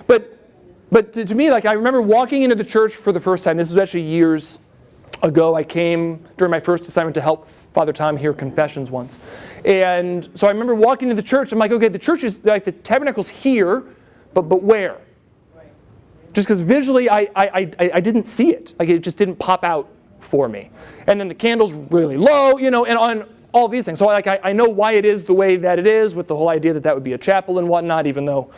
But to me, like, I remember walking into the church for the first time. This was actually years ago. I came during my first assignment to help Father Tom hear confessions once. And so I remember walking into the church. I'm like, okay, the church is, like, the tabernacle's here, but where? Just because visually I didn't see it. Like, it just didn't pop out for me. And then the candle's really low, and on all these things. So like I know why it is the way that it is, with the whole idea that would be a chapel and whatnot, even though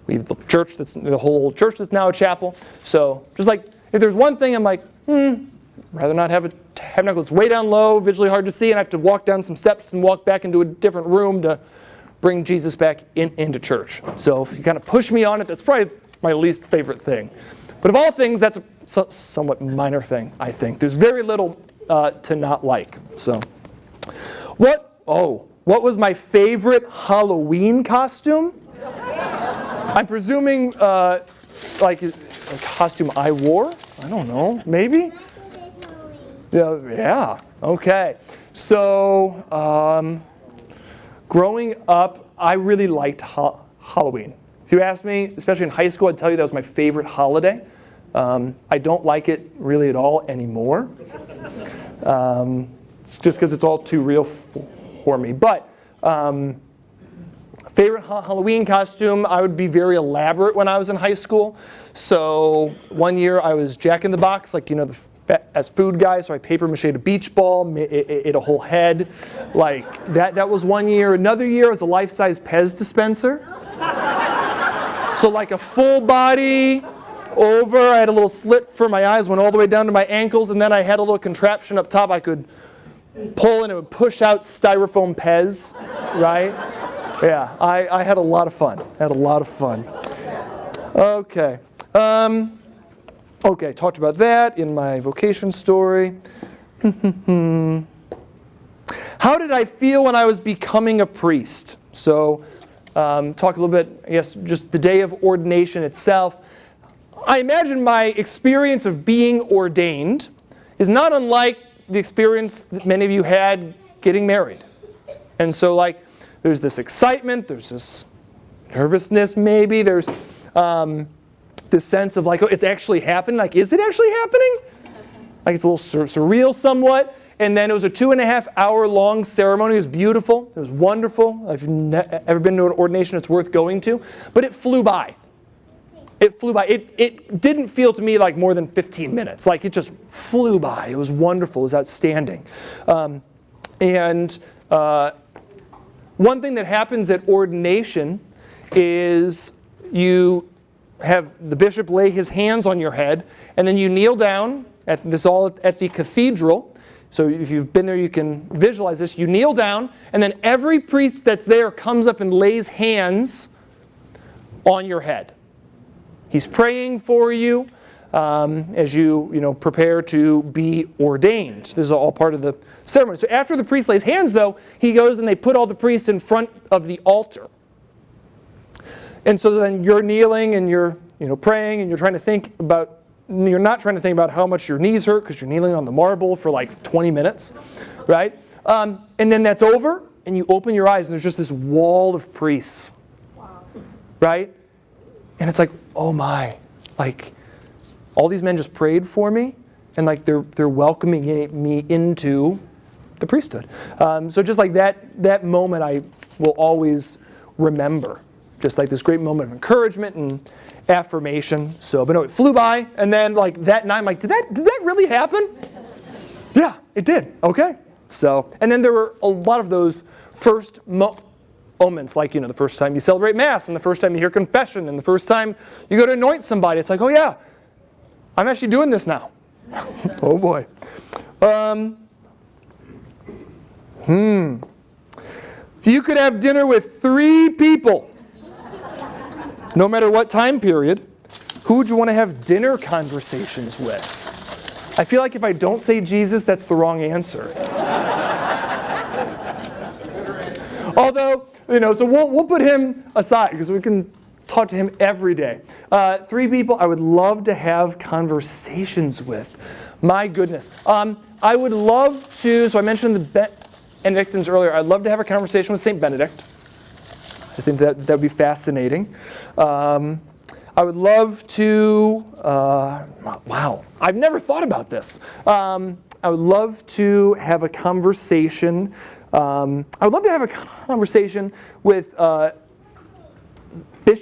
we have the whole church that's now a chapel. So just like, if there's one thing I'm like, rather not have a tabernacle. It's way down low, visually hard to see, and I have to walk down some steps and walk back into a different room to bring Jesus back into church. So if you kind of push me on it, that's probably my least favorite thing. But of all things, that's a somewhat minor thing, I think. There's very little to not like. So, what was my favorite Halloween costume? I'm presuming like a costume I wore? I don't know. Maybe? Yeah. Okay. So, growing up, I really liked Halloween. If you asked me, especially in high school, I'd tell you that was my favorite holiday. I don't like it really at all anymore. It's just because it's all too real for me. But favorite Halloween costume, I would be very elaborate when I was in high school. So one year I was Jack in the Box, like, as food guy, so I paper mache a beach ball, ate a whole head. Like, that was one year. Another year I was a life-size Pez dispenser. So like a full body over, I had a little slit for my eyes, went all the way down to my ankles, and then I had a little contraption up top I could pull, and it would push out styrofoam Pez, right? Yeah, I had a lot of fun. Okay. Okay, talked about that in my vocation story. How did I feel when I was becoming a priest? So, talk a little bit, I guess, just the day of ordination itself. I imagine my experience of being ordained is not unlike the experience that many of you had getting married. And so, like, there's this excitement, there's this nervousness maybe, there's this sense of like, oh, it's actually happening. Like, is it actually happening? Like, it's a little surreal somewhat. And then it was a 2.5 hour long ceremony. It was beautiful. It was wonderful. If you've ever been to an ordination, it's worth going to. But it flew by. It didn't feel to me like more than 15 minutes. Like, it just flew by. It was wonderful. It was outstanding. And one thing that happens at ordination is you have the bishop lay his hands on your head, and then you kneel down at the cathedral. So if you've been there, you can visualize this. You kneel down, and then every priest that's there comes up and lays hands on your head. He's praying for you as you prepare to be ordained. This is all part of the ceremony. So after the priest lays hands, though, he goes and they put all the priests in front of the altar. And so then you're kneeling and you're praying, and you're trying to think about. You're not trying to think about how much your knees hurt because you're kneeling on the marble for like 20 minutes, right? And then that's over, and you open your eyes, and there's just this wall of priests, right? And it's like, oh my, like, all these men just prayed for me, and like they're welcoming me into the priesthood. So just like that moment, I will always remember. Just like this great moment of encouragement and affirmation. So, but no, it flew by, and then like that night, I'm like, did that really happen? Yeah, it did. Okay. So, and then there were a lot of those first moments, like the first time you celebrate Mass, and the first time you hear confession, and the first time you go to anoint somebody. It's like, oh yeah, I'm actually doing this now. Oh boy. If you could have dinner with 3 people, no matter what time period, who would you want to have dinner conversations with? I feel like if I don't say Jesus, that's the wrong answer. Although, so we'll put him aside because we can talk to him every day. 3 people I would love to have conversations with. My goodness. I would love to, so I mentioned the Benedictines earlier. I'd love to have a conversation with St. Benedict. I think that would be fascinating. I would love to, wow, I've never thought about this. I would love to have a conversation. I would love to have a conversation with